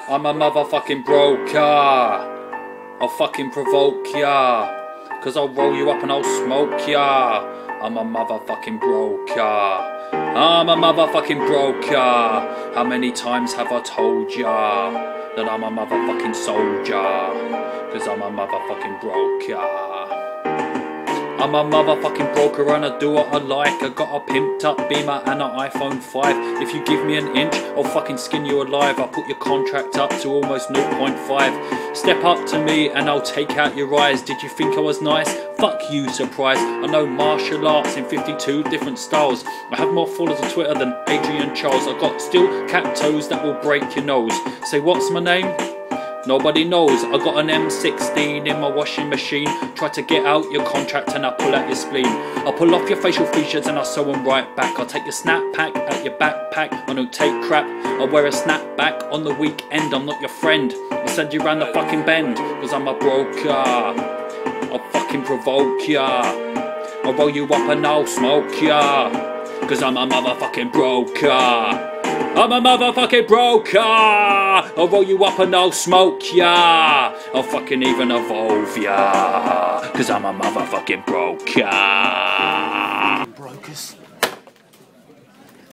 I'm a motherfucking broker. I'll fucking provoke ya, cause I'll roll you up and I'll smoke ya. I'm a motherfucking broker. I'm a motherfucking broker. How many times have I told ya that I'm a motherfucking soldier? Cause I'm a motherfucking broker. I'm a motherfucking broker and I do what I like. I got a pimped up Beamer and an iPhone 5. If you give me an inch, I'll fucking skin you alive. I'll put your contract up to almost 0.5. Step up to me and I'll take out your eyes. Did you think I was nice? Fuck you, surprise. I know martial arts in 52 different styles. I have more followers on Twitter than Adrian Charles. I got steel cat toes that will break your nose. Say, what's my name? Nobody knows. I got an M16 in my washing machine. Try to get out your contract and I pull out your spleen. I'll pull off your facial features and I'll sew them right back. I'll take your snapback out your backpack. I don't take crap. I'll wear a snapback on the weekend. I'm not your friend. I'll send you round the fucking bend, cause I'm a broker. I'll fucking provoke ya. I'll roll you up and I'll smoke ya, cause I'm a motherfucking broker. I'm a motherfucking broker. I'll roll you up and I'll smoke ya. I'll fucking even evolve ya, cause I'm a motherfucking broker.